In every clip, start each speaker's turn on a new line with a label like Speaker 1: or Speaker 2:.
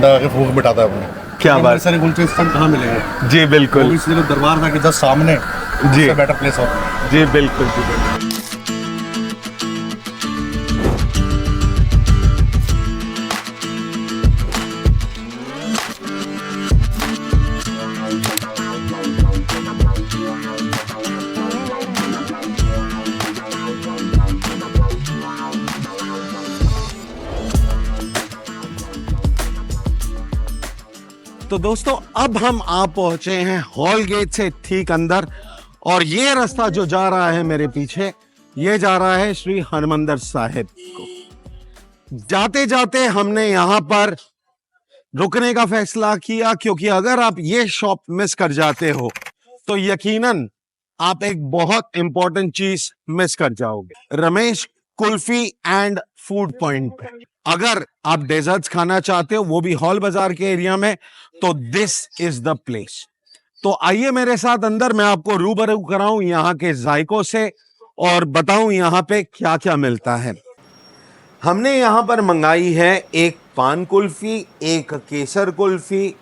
Speaker 1: लगा के फूक बिठाता है अपने।
Speaker 2: क्या बात।
Speaker 1: सारे कुलचे इस टाइम कहाँ मिलेंगे?
Speaker 2: जी बिल्कुल।
Speaker 1: इसलिए दरबार था कि जस्ट सामने
Speaker 2: जी
Speaker 1: बेटर प्लेस होता है।
Speaker 2: जी बिल्कुल जी बिल्कुल।
Speaker 3: तो दोस्तों अब हम आ पहुंचे हैं हॉल गेट से ठीक अंदर, और ये रास्ता जो जा रहा है मेरे पीछे, ये जा रहा है श्री हरमंदिर साहिब को। जाते जाते हमने यहाँ पर रुकने का फैसला किया, क्योंकि अगर आप ये शॉप मिस कर जाते हो तो यकीनन आप एक बहुत इंपॉर्टेंट चीज मिस कर जाओगे। Ramesh kulfi and food point पे अगर आप डेजर्ट्स खाना चाहते हो, वो भी हॉल बाजार के एरिया में, तो दिस इज द प्लेस। तो आइए मेरे साथ अंदर, मैं आपको रूबरू कराऊं यहाँ के जायकों से और बताऊं यहाँ पे क्या क्या मिलता है। हमने यहाँ पर मंगाई है एक पान कुल्फी, एक केसर कुल्फी,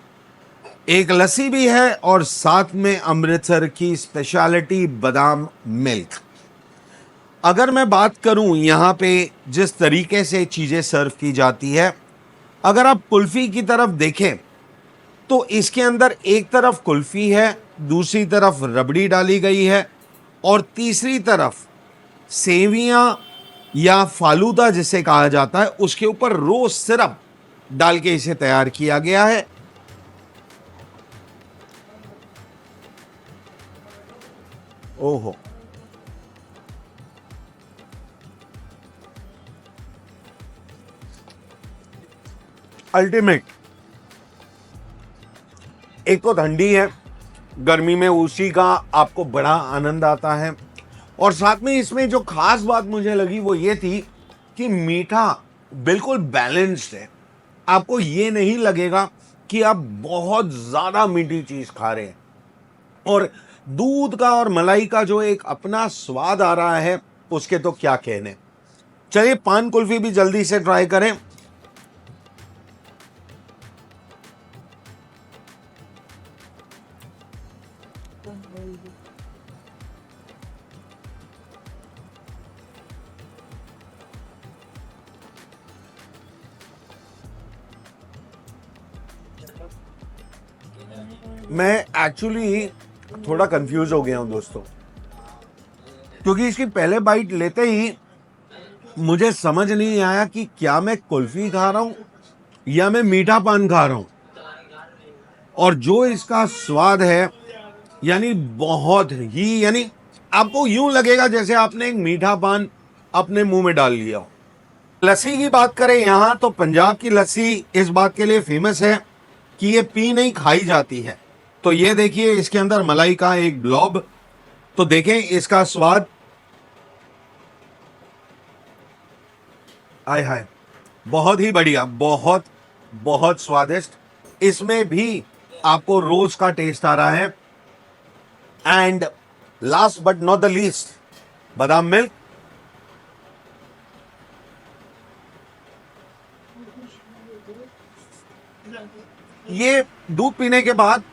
Speaker 3: एक लस्सी भी है, और साथ में अमृतसर की स्पेशलिटी बादाम मिल्क। अगर मैं बात करूं यहाँ पे जिस तरीके से चीज़ें सर्व की जाती है, अगर आप कुल्फ़ी की तरफ देखें तो इसके अंदर एक तरफ कुल्फ़ी है, दूसरी तरफ रबड़ी डाली गई है, और तीसरी तरफ सेवियां या फालूदा जिसे कहा जाता है, उसके ऊपर रोज सिरप डाल के इसे तैयार किया गया है। ओहो, अल्टीमेट। एक तो ठंडी है, गर्मी में उसी का आपको बड़ा आनंद आता है, और साथ में इसमें जो खास बात मुझे लगी वो ये थी कि मीठा बिल्कुल बैलेंस्ड है। आपको ये नहीं लगेगा कि आप बहुत ज़्यादा मीठी चीज़ खा रहे हैं, और दूध का और मलाई का जो एक अपना स्वाद आ रहा है उसके तो क्या कहने। चलिए पान कुल्फी भी जल्दी से ट्राई करें। मैं एक्चुअली थोड़ा कंफ्यूज हो गया हूं दोस्तों, क्योंकि इसकी पहले बाइट लेते ही मुझे समझ नहीं आया कि क्या मैं कुल्फी खा रहा हूं या मैं मीठा पान खा रहा हूं। और जो इसका स्वाद है, यानी बहुत ही, यानी आपको यूं लगेगा जैसे आपने एक मीठा पान अपने मुंह में डाल लिया हो। लस्सी की बात करें यहाँ, तो पंजाब की लस्सी इस बात के लिए फेमस है कि ये पी नहीं खाई जाती है। तो ये देखिए इसके अंदर मलाई का एक ब्लॉब, तो देखें इसका स्वाद, आय हाय, बहुत ही बढ़िया, बहुत बहुत स्वादिष्ट। इसमें भी आपको रोज का टेस्ट आ रहा है। And last but not the least, बादाम मिल्क। ये दूध पीने के बाद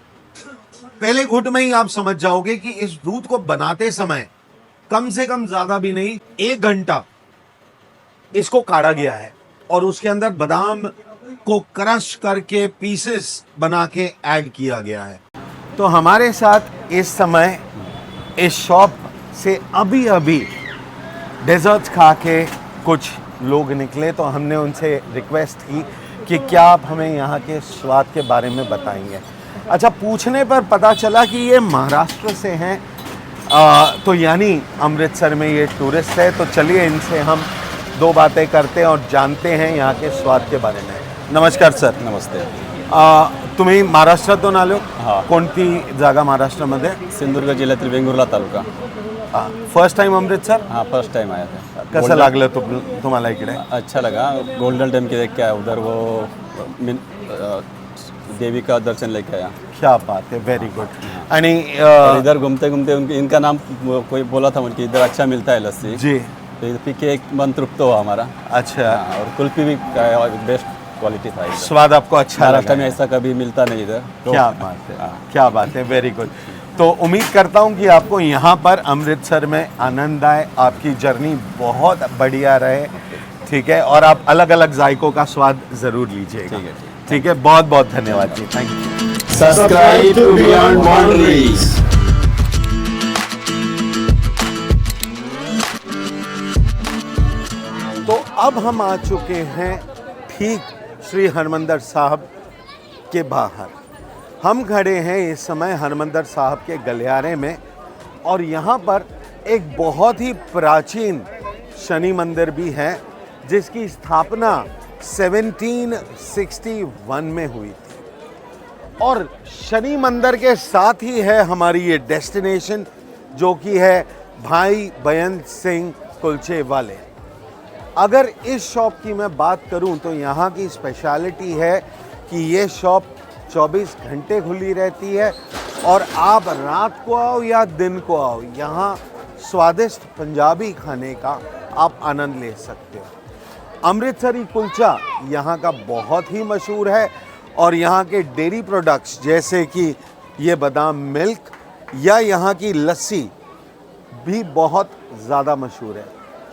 Speaker 3: पहले घुट में ही आप समझ जाओगे कि इस दूध को बनाते समय कम से कम ज्यादा भी नहीं 1 घंटा इसको काढ़ा गया है, और उसके अंदर बादाम को क्रश करके पीसेस बना के ऐड किया गया है। तो हमारे साथ इस समय इस शॉप से अभी अभी डेजर्ट्स खा के कुछ लोग निकले, तो हमने उनसे रिक्वेस्ट की कि क्या आप हमें यहाँ के स्वाद के बारे में बताएंगे। अच्छा, पूछने पर पता चला कि ये महाराष्ट्र से हैं, तो यानी अमृतसर में ये टूरिस्ट है। तो चलिए इनसे हम 2 बातें करते हैं और जानते हैं यहाँ के स्वाद के बारे में। नमस्कार सर.
Speaker 4: नमस्ते.
Speaker 3: तुम्ही महाराष्ट्रातून आलो?
Speaker 4: हां.
Speaker 3: कोणती जागा महाराष्ट्रामध्ये?
Speaker 4: सिंधुदुर्ग जिल्ह्यातील वेंगुर्ला तालुका.
Speaker 3: First time Amritsar?
Speaker 4: हाँ, फर्स्ट टाइम आया था.
Speaker 3: कैसा लागलं तुम्हाला इकडे?
Speaker 4: अच्छा लगा. गोल्डन टेम्पल देख के आया उधर, वो देवी का दर्शन लेके आया.
Speaker 3: क्या बात है, वेरी गुड. आणि
Speaker 4: इधर घूमते घूमते इनका नाम कोई बोला था उनकी, इधर अच्छा मिलता है लस्सी
Speaker 3: जी,
Speaker 4: तो इधर पी के एक मन तृप्त हुआ हमारा.
Speaker 3: अच्छा.
Speaker 4: और कुल्फी भी बेस्ट क्वालिटी था इधर।
Speaker 3: स्वाद आपको अच्छा
Speaker 4: महाराष्ट्र में
Speaker 3: लगा?
Speaker 4: ऐसा कभी मिलता नहीं इधर। तो
Speaker 3: क्या बात है,
Speaker 4: हाँ।
Speaker 3: क्या बात है, वेरी गुड। तो उम्मीद करता हूँ कि आपको यहाँ पर अमृतसर में आनंद आए, आपकी जर्नी बहुत बढ़िया रहे, ठीक है, और आप अलग अलग जायकों का स्वाद ज़रूर लीजिएगा।
Speaker 4: ठीक है,
Speaker 3: ठीक है, बहुत बहुत धन्यवाद जी, thank you.
Speaker 4: Subscribe to beyond boundaries.
Speaker 3: तो अब हम आ चुके हैं ठीक श्री हरमंदिर साहब के बाहर। हम खड़े हैं इस समय हरमंदिर साहब के गलियारे में, और यहाँ पर एक बहुत ही प्राचीन शनि मंदिर भी है जिसकी स्थापना 1761 में हुई थी। और शनि मंदिर के साथ ही है हमारी ये डेस्टिनेशन, जो कि है भाई बेअंत सिंह कुलचे वाले। अगर इस शॉप की मैं बात करूं तो यहाँ की स्पेशलिटी है कि ये शॉप 24 घंटे खुली रहती है, और आप रात को आओ या दिन को आओ, यहाँ स्वादिष्ट पंजाबी खाने का आप आनंद ले सकते हो। अमृतसरी कुलचा यहाँ का बहुत ही मशहूर है, और यहाँ के डेयरी प्रोडक्ट्स जैसे कि ये बादाम मिल्क या यहाँ की लस्सी भी बहुत ज़्यादा मशहूर है।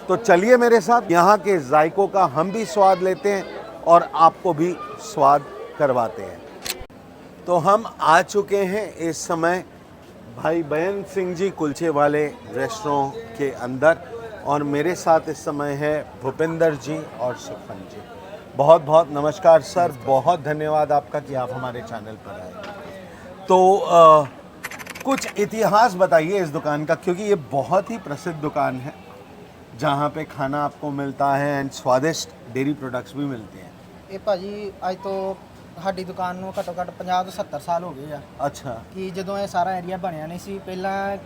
Speaker 3: तो चलिए मेरे साथ यहाँ के जायकों का हम भी स्वाद लेते हैं और आपको भी स्वाद करवाते हैं। तो हम आ चुके हैं इस समय भाई बेअंत सिंह जी कुलचे वाले रेस्टोरेंट के अंदर, और मेरे साथ इस समय है भूपिंदर जी और सुखन जी। बहुत बहुत नमस्कार सर, बहुत धन्यवाद आपका कि आप हमारे चैनल पर आए। तो कुछ इतिहास बताइए इस दुकान का, क्योंकि ये बहुत ही प्रसिद्ध दुकान है जहाँ पे खाना आपको मिलता है एंड स्वादिष्ट डेयरी प्रोडक्ट्स भी मिलते हैं।
Speaker 2: ਇਹ ਭਾਜੀ ਅੱਜ ਤੋਂ ਸਾਡੀ ਦੁਕਾਨ ਨੂੰ ਘੱਟੋ ਘੱਟ 50 ਤੋਂ 70 ਸਾਲ ਹੋ ਗਏ ਆ
Speaker 3: अच्छा,
Speaker 2: ਕਿ ਜਦੋਂ ਇਹ ਸਾਰਾ ਏਰੀਆ ਬਣਿਆ ਨਹੀਂ ਸੀ। ਪਹਿਲਾਂ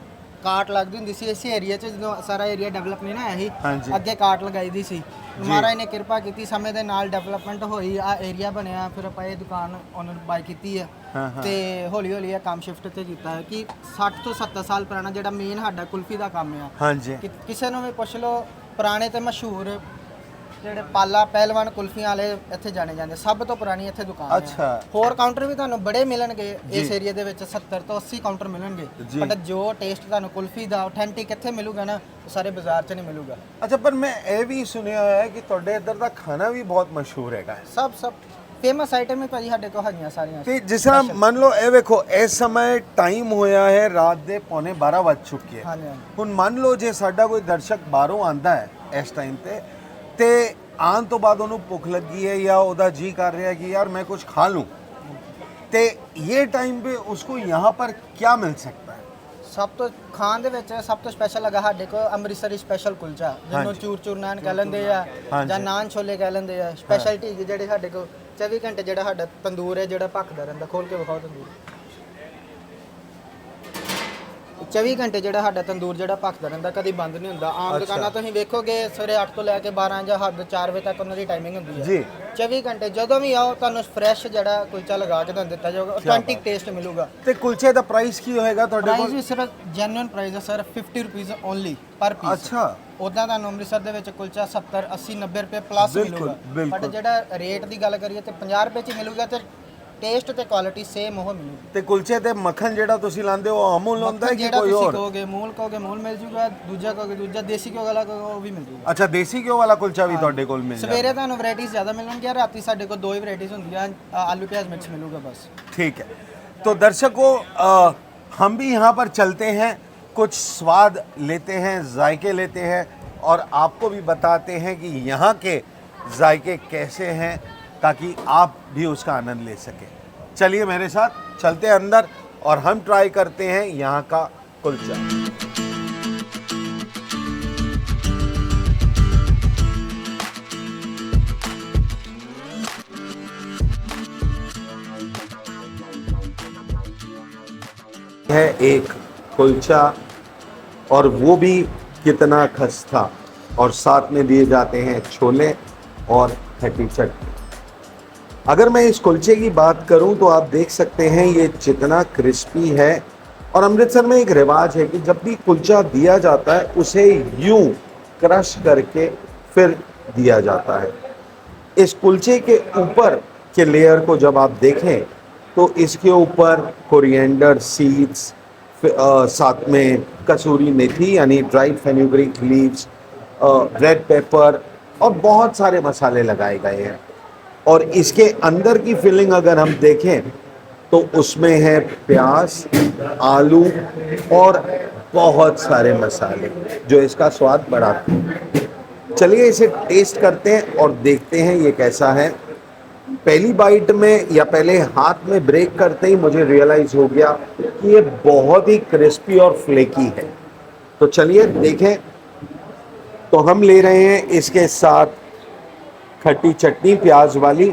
Speaker 2: ਕਾਟ ਲੱਗਦੀ ਹੁੰਦੀ ਸੀ ਇਸੇ ਏਰੀਆ 'ਚ, ਜਦੋਂ ਸਾਰਾ ਏਰੀਆ ਡਿਵੈਲਪ ਨਹੀਂ ਨਾ ਹੋਇਆ
Speaker 3: ਹਾਂਜੀ।
Speaker 2: ਸੀ, ਅੱਗੇ ਕਾਟ ਲਗਾਈ ਦੀ ਸੀ। ਮਹਾਰਾਜ ਨੇ ਕਿਰਪਾ ਕੀਤੀ, ਸਮੇਂ ਦੇ ਨਾਲ ਡਿਵੈਲਪਮੈਂਟ ਹੋਈ, ਆ ਏਰੀਆ ਬਣਿਆ, ਫਿਰ ਆਪਾਂ ਇਹ ਦੁਕਾਨ ਉਹਨਾਂ ਨੂੰ ਬਾਈ ਕੀਤੀ ਆ ਤੇ ਹੌਲੀ ਹੌਲੀ ਇਹ ਕੰਮ ਸ਼ਿਫਟ ਤੇ ਕੀਤਾ ਹੈ ਕਿ 60 ਤੋਂ 70 ਸਾਲ ਪੁਰਾਣਾ ਜਿਹੜਾ ਮੇਨ ਸਾਡਾ ਕੁਲਫੀ ਦਾ ਕੰਮ ਆ।
Speaker 3: हाँ जी,
Speaker 2: ਕਿ ਕਿਸੇ ਨੂੰ ਵੀ ਪੁੱਛ ਲਓ, ਪੁਰਾਣੇ ਤੇ ਮਸ਼ਹੂਰ ਜਿਹੜੇ ਪਾਲਾ ਪਹਿਲਵਾਨ ਕੁਲਫੀਆਂ ਵਾਲੇ ਇੱਥੇ ਜਾਣੇ ਜਾਂਦੇ, ਸਭ ਤੋਂ ਪੁਰਾਣੀ ਇੱਥੇ ਦੁਕਾਨ
Speaker 3: ਅੱਛਾ।
Speaker 2: ਹੈ। ਹੋਰ ਕਾਊਂਟਰ ਵੀ ਤੁਹਾਨੂੰ ਬੜੇ ਮਿਲਣਗੇ ਇਸ ਏਰੀਆ ਦੇ ਵਿੱਚ, 70 ਤੋਂ 80 ਕਾਊਂਟਰ ਮਿਲਣਗੇ,
Speaker 3: ਜੀ।
Speaker 2: ਬਟ ਜੋ ਟੇਸਟ ਤੁਹਾਨੂੰ ਕੁਲਫੀ ਦਾ ਆਥੈਂਟਿਕ ਇੱਥੇ ਮਿਲੂਗਾ ਨਾ, ਉਹ ਸਾਰੇ ਬਾਜ਼ਾਰ 'ਚ ਨਹੀਂ ਮਿਲੂਗਾ।
Speaker 3: अच्छा, पर मैं ये भी सुनिया है कि ਤੁਹਾਡੇ ਇੱਧਰ ਦਾ ਖਾਣਾ ਵੀ ਬਹੁਤ ਮਸ਼ਹੂਰ ਹੈਗਾ।
Speaker 2: ਸਭ ਫੇਮਸ ਆਈਟਮ ਹੀ ਭਾਜੀ ਸਾਡੇ ਕੋਲ ਹੈਗੀਆਂ ਸਾਰੀਆਂ।
Speaker 3: ਤੇ ਜਿਸ ਤਰ੍ਹਾਂ ਮੰਨ ਲਓ ਇਹ ਵੇਖੋ ਇਸ ਸਮੇਂ ਟਾਈਮ ਹੋਇਆ ਹੈ ਰਾਤ ਦੇ 11:15 ਵੱਜ ਚੁੱਕੇ ਹੈ।
Speaker 2: ਹਾਂਜੀ, ਹਾਂਜੀ।
Speaker 3: ਹੁਣ ਮੰਨ ਲਓ ਜੇ ਸਾਡਾ ਕੋਈ ਦਰਸ਼ਕ ਬਾਹਰੋਂ ਆਂਦਾ ਹੈ ਇਸ ਟਾਈਮ ਤੇ ਆਉਣ ਤੋਂ ਬਾਅਦ ਉਹਨੂੰ ਭੁੱਖ ਲੱਗੀ ਹੈ ਜਾਂ ਉਹਦਾ ਜੀ ਕਰ ਰਿਹਾ ਕਿ यार मैं कुछ खा लूं, ਤੇ ये टाइम पे उसको यहाँ पर क्या मिल सकता है?
Speaker 2: ਸਭ ਤੋਂ ਖਾਣ ਦੇ ਵਿੱਚ ਸਭ ਤੋਂ ਸਪੈਸ਼ਲ ਹੈਗਾ ਸਾਡੇ ਕੋਲ ਅੰਮ੍ਰਿਤਸਰੀ ਸਪੈਸ਼ਲ ਕੁਲਚਾ, ਜਿਹਨੂੰ ਚੂਰ ਚੂਰ ਨਾਨ ਕਹਿ ਲੈਂਦੇ ਆ ਜਾਂ ਨਾਨ ਛੋਲੇ ਕਹਿ ਲੈਂਦੇ ਆ। ਸਪੈਸ਼ਲਟੀ ਜਿਹੜੇ ਸਾਡੇ ਕੋਲ 24 ਘੰਟੇ ਜਿਹੜਾ ਸਾਡਾ ਤੰਦੂਰ ਹੈ ਜਿਹੜਾ ਭਖਦਾ ਰਹਿੰਦਾ। ਖੋਲ ਕੇ ਵਿਖਾਓ ਤੰਦੂਰ। 24 ਘੰਟੇ ਜਿਹੜਾ ਸਾਡਾ ਤੰਦੂਰ ਜਿਹੜਾ ਭਖਦਾ ਰਹਿੰਦਾ, ਕਦੀ ਬੰਦ ਨਹੀਂ ਹੁੰਦਾ। ਆਮ ਦੁਕਾਨਾਂ ਤੁਸੀਂ ਵੇਖੋਗੇ ਸਵੇਰੇ 8 ਤੋਂ ਲੈ ਕੇ 12 ਜਾਂ ਹੱਦ 4 ਵਜੇ ਤੱਕ ਉਹਨਾਂ ਦੀ ਟਾਈਮਿੰਗ ਹੁੰਦੀ ਹੈ।
Speaker 3: ਜੀ।
Speaker 2: 24 ਘੰਟੇ ਜਦੋਂ ਵੀ ਆਓ ਤੁਹਾਨੂੰ ਫਰੈਸ਼ ਜਿਹੜਾ ਕੁਲਚਾ ਲਗਾ ਕੇ ਤੁਹਾਨੂੰ ਦਿੱਤਾ ਜਾਊਗਾ, ਆਥੈਂਟਿਕ ਟੇਸਟ ਮਿਲੂਗਾ।
Speaker 3: ਤੇ ਕੁਲਚੇ ਦਾ ਪ੍ਰਾਈਸ ਕੀ ਹੋਏਗਾ ਤੁਹਾਡੇ
Speaker 2: ਪ੍ਰਾਈਸ
Speaker 3: ਕੋਲ?
Speaker 2: ਵੀ ਸਿਰਫ ਜੈਨੂਇਨ ਪ੍ਰਾਈਸ ਹੈ ਸਰ, 50 ਰੁਪੀਸ ਓਨਲੀ ਪਰ ਪੀਸ।
Speaker 3: ਅੱਛਾ,
Speaker 2: ਉਦਾਂ ਤੁਹਾਨੂੰ ਅੰਮ੍ਰਿਤਸਰ ਦੇ ਵਿੱਚ ਕੁਲਚਾ 70 80 90 ਰੁਪਏ ਪਲੱਸ
Speaker 3: ਬਿਲਕੁਲ,
Speaker 2: ਮਿਲੂਗਾ,
Speaker 3: ਬਿਲਕੁਲ।
Speaker 2: ਬਟ ਜਿਹੜਾ ਰੇਟ ਦੀ ਗੱਲ ਕਰੀਏ ਤੇ 50 ਰੁਪਏ 'ਚ ਹੀ ਮਿਲੂਗਾ, ਤੇ ਟੇਸਟ ਤੇ ਕੁਆਲਿਟੀ ਸੇਮ ਉਹ ਮਿਲੂਗੀ।
Speaker 3: ਤੇ ਕੁਲਚੇ ਤੇ ਮੱਖਣ ਜਿਹੜਾ ਤੁਸੀਂ ਲਾਉਂਦੇ ਹੋ ਉਹ ਅਮੂਲ ਹੁੰਦਾ ਹੈ ਕਿ
Speaker 2: ਜਿਹੜਾ
Speaker 3: ਕੋਈ
Speaker 2: ਤੁਸੀਂ
Speaker 3: ਹੋਰ?
Speaker 2: ਕਹੋਗੇ ਮੂਲ ਮਿਲ ਜੂਗਾ, ਦੂਜਾ ਕਹੋਗੇ ਦੂਜਾ, ਦੇਸੀ ਘਿਓ ਵਾਲਾ ਕਹੋਗੇ ਉਹ ਵੀ ਮਿਲ ਜੂਗਾ।
Speaker 3: ਅੱਛਾ, ਦੇਸੀ ਘਿਓ ਵਾਲਾ ਕੁਲਚਾ ਵੀ ਤੁਹਾਡੇ ਕੋਲ ਮਿਲ ਜਾਏਗਾ?
Speaker 2: ਸਵੇਰੇ ਤੁਹਾਨੂੰ ਵੈਰਾਈਟੀਜ਼ ਜ਼ਿਆਦਾ ਮਿਲਣਗੀਆਂ, ਰਾਤੀ ਸਾਡੇ ਕੋਲ 2 ਹੀ ਵੈਰਾਈਟੀਜ਼ ਹੁੰਦੀਆਂ, ਆਲੂ ਪਿਆਜ਼ ਮਿਕਸ ਮਿਲੂਗਾ बस।
Speaker 3: ठीक है, तो दर्शकों हम भी यहाँ पर चलते हैं, कुछ स्वाद लेते हैं, जायके लेते हैं और आपको भी बताते हैं कि यहाँ के जायके कैसे हैं, ताकि आप भी उसका आनंद ले सकें। चलिए मेरे साथ चलते हैं अंदर और हम ट्राई करते हैं यहाँ का कुलचा। है एक कुलचा, और वो भी कितना खस्ता, और साथ में दिए जाते हैं छोले और खट्टी चटनी। अगर मैं इस कुलचे की बात करूं तो आप देख सकते हैं ये जितना क्रिस्पी है, और अमृतसर में एक रिवाज है कि जब भी कुलचा दिया जाता है उसे यूं क्रश करके फिर दिया जाता है।
Speaker 5: इस कुलचे के ऊपर के लेयर को जब आप देखें तो इसके ऊपर कोरिएंडर सीड्स, साथ में कसूरी मेथी यानी dried fenugreek leaves, red pepper और बहुत सारे मसाले लगाए गए हैं। और इसके अंदर की फिलिंग अगर हम देखें तो उसमें है प्याज, आलू और बहुत सारे मसाले जो इसका स्वाद बढ़ाते हैं। चलिए इसे टेस्ट करते हैं और देखते हैं ये कैसा है। पहली बाइट में या पहले हाथ में ब्रेक करते ही मुझे रियलाइज हो गया कि ये बहुत ही क्रिस्पी और फ्लेकी है। तो चलिए देखें। तो हम ले रहे हैं इसके साथ खट्टी चटनी प्याज वाली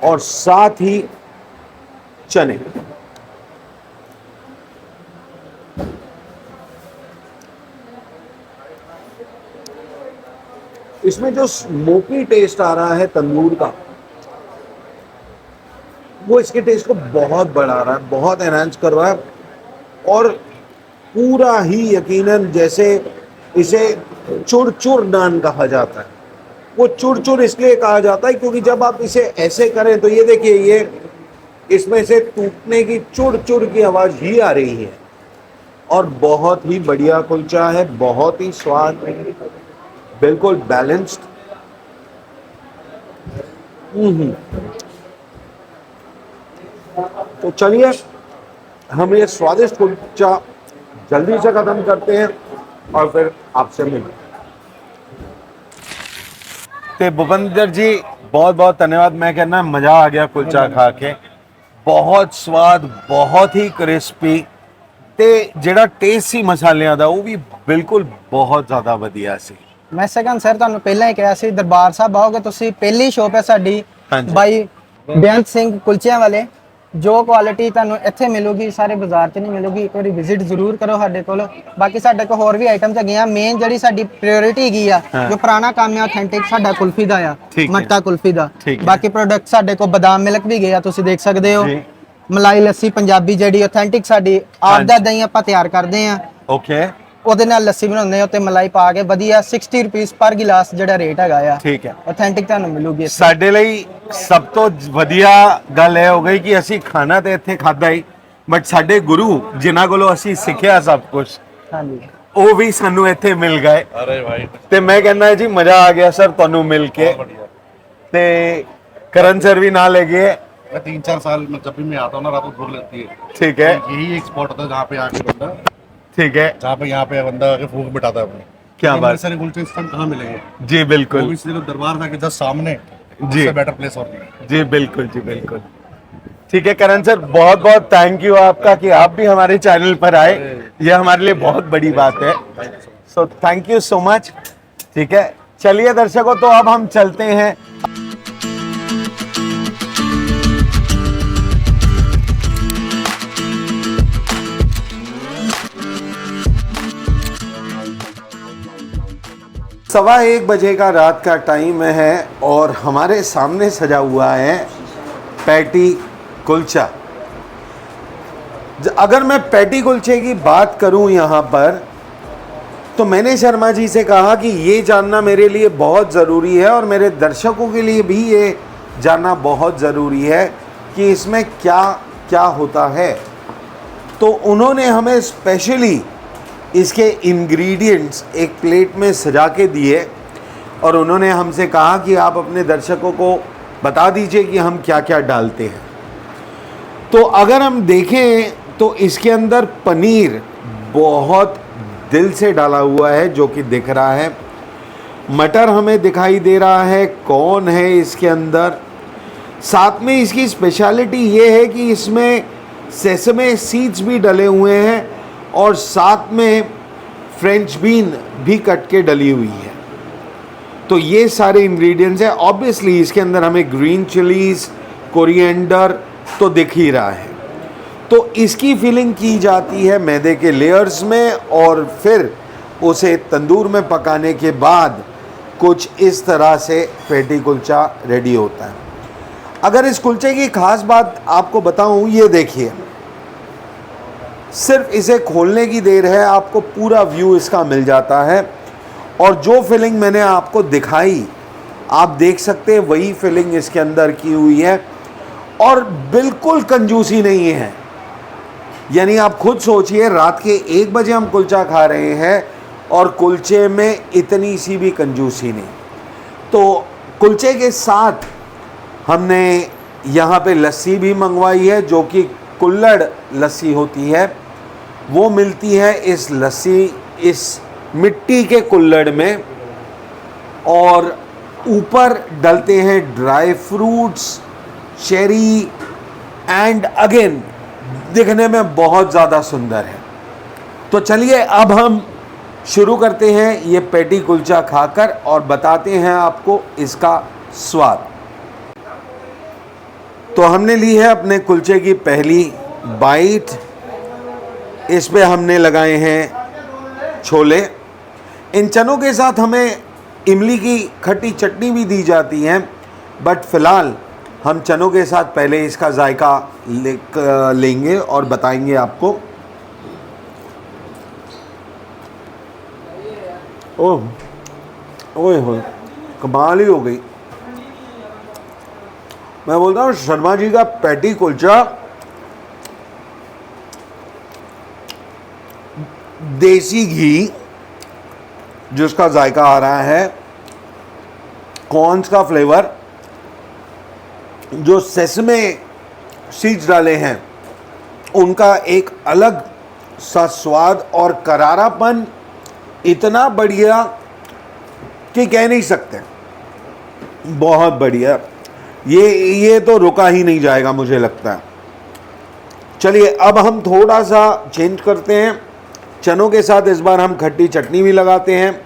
Speaker 5: और साथ ही चने। इसमें जो स्मोकी टेस्ट आ रहा है तंदूर का, वो इसके टेस्ट को बहुत बढ़ा रहा है, बहुत एनहांस कर रहा है। और पूरा ही यकीनन जैसे इसे चुर चुर नान कहा जाता है, वो चुर चुर इसलिए कहा जाता है क्योंकि जब आप इसे ऐसे करें तो ये देखिए, ये इसमें से टूटने की चुर चुर की आवाज ही आ रही है। और बहुत ही बढ़िया कुलचा है, बहुत ही स्वाद, बिल्कुल बैलेंस्ड। तो चलिए हम ये स्वादिष्ट कुलचा जल्दी से खत्म करते हैं और फिर आपसे मिलते हैं। भूपेंद्र जी बहुत बहुत धन्यवाद। मैं कहना मजा आ गया कुलचा खा के, बहुत स्वाद, बहुत ही क्रिस्पी ते ਜਿਹੜਾ ਟੇਸਟ ਸੀ ਮਸਾਲਿਆਂ ਦਾ ਉਹ ਵੀ ਬਿਲਕੁਲ ਬਹੁਤ ਜ਼ਿਆਦਾ ਵਧੀਆ ਸੀ।
Speaker 2: ਮੈਂ ਸੈਕੰਡ ਸਰ ਤੁਹਾਨੂੰ ਪਹਿਲਾਂ ਹੀ ਕਿਹਾ ਸੀ, ਦਰਬਾਰ ਸਾਹਿਬ ਆਓਗੇ ਤੁਸੀਂ, ਪਹਿਲੀ ਸ਼ੋਪ ਹੈ ਸਾਡੀ
Speaker 5: ਹਾਂਜੀ।
Speaker 2: ਬਾਈ ਬੇਅੰਤ ਸਿੰਘ ਕੁਲਚਿਆਂ ਵਾਲੇ। ਜੋ ਕੁਆਲਿਟੀ ਤੁਹਾਨੂੰ ਇੱਥੇ ਮਿਲੂਗੀ ਸਾਰੇ ਬਾਜ਼ਾਰ 'ਚ ਨਹੀਂ ਮਿਲੂਗੀ। ਇੱਕ ਵਾਰੀ ਵਿਜ਼ਿਟ ਜ਼ਰੂਰ ਕਰੋ ਸਾਡੇ ਕੋਲ। ਬਾਕੀ ਸਾਡੇ ਕੋਲ ਹੋਰ ਵੀ ਆਈਟਮਸ ਹੈਗੀਆਂ। ਮੇਨ ਜਿਹੜੀ ਸਾਡੀ ਪ੍ਰਾਇੋਰਟੀ ਹੈਗੀ ਆ, ਜੋ ਪੁਰਾਣਾ ਕੰਮ ਹੈ ਆਥੈਂਟਿਕ ਸਾਡਾ ਕੁਲਫੀ ਦਾ ਆ, ਮੱਟਾ ਕੁਲਫੀ ਦਾ। ਬਾਕੀ ਪ੍ਰੋਡਕਟ ਸਾਡੇ ਕੋਲ ਬਦਾਮ ਮਿਲਕ ਵੀ ਗਿਆ, ਤੁਸੀਂ ਦੇਖ ਸਕਦੇ ਹੋ। ਮਲਾਈ ਲੱਸੀ ਪੰਜਾਬੀ ਜਿਹੜੀ ਆਥੈਂਟਿਕ ਸਾਡੀ ਆਪ ਦਾ ਦਹੀਂ ਆਪਾਂ ਤਿਆਰ ਕਰਦੇ ਆ।
Speaker 5: ਓਕੇ,
Speaker 2: ਉਹਦੇ ਨਾਲ ਲੱਸੀ ਬਣਾਉਂਦੇ ਆ ਤੇ ਮਲਾਈ ਪਾ ਕੇ ਵਧੀਆ 60 ਰੁਪਏ ਪਰ ਗਿਲਾਸ ਜਿਹੜਾ ਰੇਟ ਹੈਗਾ ਆ।
Speaker 5: ਠੀਕ ਹੈ,
Speaker 2: ਆਥੈਂਟਿਕ ਤੁਹਾਨੂੰ ਮਿਲੂਗੀ।
Speaker 5: ਸਾਡੇ ਲਈ ਸਭ ਤੋਂ ਵਧੀਆ ਗੱਲ ਇਹ ਹੋ ਗਈ ਕਿ ਅਸੀਂ ਖਾਣਾ ਤੇ ਇੱਥੇ ਖਾਦਾ ਹੀ, ਬਟ ਸਾਡੇ ਗੁਰੂ ਜਿਨ੍ਹਾਂ ਕੋਲੋਂ ਅਸੀਂ ਸਿੱਖਿਆ ਸਭ ਕੁਝ,
Speaker 2: ਹਾਂਜੀ,
Speaker 5: ਉਹ ਵੀ ਸਾਨੂੰ ਇੱਥੇ ਮਿਲ ਗਏ।
Speaker 1: अरे भाई
Speaker 5: ਤੇ ਮੈਂ ਕਹਿੰਦਾ ਜੀ ਮਜ਼ਾ ਆ ਗਿਆ ਸਰ ਤੁਹਾਨੂੰ ਮਿਲ ਕੇ। ਤੇ ਕਰਨ ਸਰ ਵੀ ਨਾਲ ਹੈਗੇ।
Speaker 1: मैं 3-4 साल में जब भी मैं आता हूँ ना, रात को भूख लगती है।
Speaker 5: ठीक है,
Speaker 1: यही एक स्पॉट होता है जहाँ पे आके बंदा,
Speaker 5: ठीक है,
Speaker 1: जहाँ पे यहाँ पे बंदा आके भूख मिटाता है अपनी।
Speaker 5: क्या
Speaker 1: लेकिन
Speaker 5: बात।
Speaker 1: ये सारे कुलचे इस टाइम कहाँ मिलेंगे?
Speaker 5: जी
Speaker 1: वो
Speaker 5: बिल्कुल,
Speaker 1: भी सिर्फ दरबार था कि जस्ट सामने,
Speaker 5: जी।
Speaker 1: उससे बेटर प्लेस और नहीं।
Speaker 5: जी बिल्कुल, जी बिल्कुल। ठीक है करण सर, बहुत बहुत थैंक यू आपका कि आप भी हमारे चैनल पर आए, ये हमारे लिए बहुत बड़ी बात है। So thank you so much. ठीक है, चलिए दर्शकों, तो अब हम चलते हैं। सवा 1 बजे का रात का टाइम है और हमारे सामने सजा हुआ है पैटी कुलचा। अगर मैं पैटी कुलचे की बात करूं यहाँ पर, तो मैंने शर्मा जी से कहा कि ये जानना मेरे लिए बहुत ज़रूरी है और मेरे दर्शकों के लिए भी ये जानना बहुत ज़रूरी है कि इसमें क्या क्या होता है। तो उन्होंने हमें स्पेशली इसके इंग्रेडिएंट्स एक प्लेट में सजा के दिए और उन्होंने हमसे कहा कि आप अपने दर्शकों को बता दीजिए कि हम क्या क्या डालते हैं। तो अगर हम देखें तो इसके अंदर पनीर बहुत दिल से डाला हुआ है जो कि दिख रहा है। मटर हमें दिखाई दे रहा है, कॉर्न है इसके अंदर। साथ में इसकी स्पेशलिटी ये है कि इसमें सेसमे सीड्स भी डले हुए हैं और साथ में फ्रेंच बीन भी कट के डली हुई है। तो ये सारे इंग्रेडिएंट्स हैं। ऑब्वियसली इसके अंदर हमें ग्रीन चिलीज, कोरिएंडर तो दिख ही रहा है। तो इसकी फिलिंग की जाती है मैदे के लेयर्स में और फिर उसे तंदूर में पकाने के बाद कुछ इस तरह से पैटी कुलचा रेडी होता है। अगर इस कुलचे की खास बात आपको बताऊं, ये देखिए, सिर्फ इसे खोलने की देर है, आपको पूरा व्यू इसका मिल जाता है। और जो फिलिंग मैंने आपको दिखाई, आप देख सकते हैं वही फिलिंग इसके अंदर की हुई है और बिल्कुल कंजूसी नहीं है। यानी आप खुद सोचिए, रात के 1 बजे हम कुलचा खा रहे हैं और कुलचे में इतनी सी भी कंजूसी नहीं। तो कुलचे के साथ हमने यहाँ पे लस्सी भी मंगवाई है, जो कि कुल्हड़ लस्सी होती है। वो मिलती है इस लस्सी इस मिट्टी के कुल्हड़ में, और ऊपर डलते हैं dry fruits, cherry, and again दिखने में बहुत ज़्यादा सुंदर है। तो चलिए अब हम शुरू करते हैं ये पेटी कुलचा खाकर और बताते हैं आपको इसका स्वाद। तो हमने ली है अपने कुलचे की पहली बाइट। इस पे हमने लगाए हैं छोले। इन चनों के साथ हमें इमली की खट्टी चटनी भी दी जाती है, बट फ़िलहाल हम चनों के साथ पहले इसका जायका लेंगे और बताएंगे आपको। ओह ओए होए, कमाल ही हो गई। मैं बोलता हूँ शर्मा जी का पैटी कुलचा देसी घी जिसका जायका आ रहा है, कॉर्न्स का फ्लेवर, जो सेसमे सीड्स डाले हैं उनका एक अलग सा स्वाद और करारापन इतना बढ़िया कि कह नहीं सकते। बहुत बढ़िया, ये तो रुका ही नहीं जाएगा मुझे लगता है। चलिए अब हम थोड़ा सा चेंज करते हैं। चनों के साथ इस बार हम खट्टी चटनी भी लगाते हैं,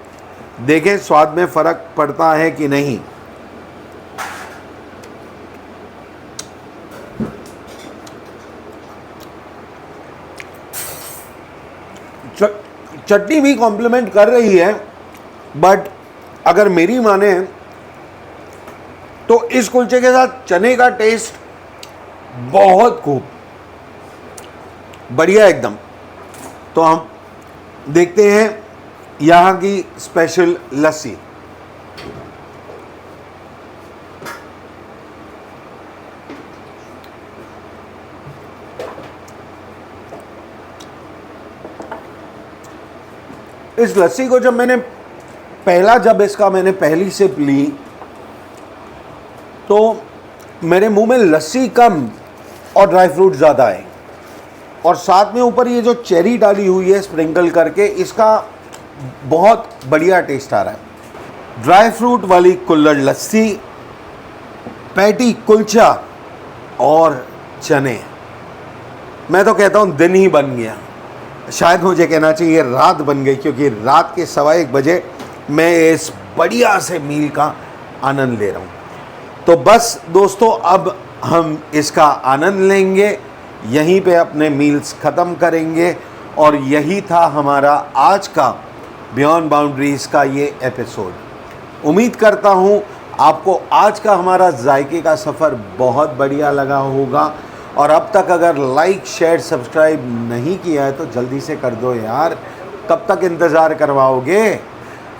Speaker 5: देखें स्वाद में फ़र्क पड़ता है कि नहीं। चटनी भी कॉम्प्लीमेंट कर रही है, बट अगर मेरी माने तो इस कुलचे के साथ चने का टेस्ट बहुत खूब बढ़िया एकदम। तो हम देखते हैं यहाँ की स्पेशल लस्सी। इस लस्सी को जब मैंने पहली सिप ली तो मेरे मुंह में लस्सी कम और ड्राई फ्रूट ज़्यादा है, और साथ में ऊपर ये जो चेरी डाली हुई है स्प्रिंकल करके, इसका बहुत बढ़िया टेस्ट आ रहा है। ड्राई फ्रूट वाली कुल्हड़ लस्सी, पैटी कुलचा और चने, मैं तो कहता हूँ दिन ही बन गया। शायद मुझे कहना चाहिए रात बन गई, क्योंकि रात के 1:15 बजे मैं इस बढ़िया से मील का आनंद ले रहा हूँ। तो बस दोस्तों, अब हम इसका आनंद लेंगे, यहीं पे अपने मील्स ख़त्म करेंगे, और यही था हमारा आज का बियॉन्ड बाउंड्रीज़ का ये एपिसोड। उम्मीद करता हूँ आपको आज का हमारा जायके का सफ़र बहुत बढ़िया लगा होगा, और अब तक अगर लाइक शेयर सब्सक्राइब नहीं किया है तो जल्दी से कर दो यार, कब तक इंतज़ार करवाओगे।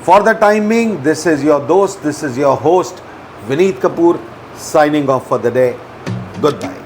Speaker 5: For the timing, this is your दोस्त, this is your host Vineet Kapoor, signing off for the day. Goodbye.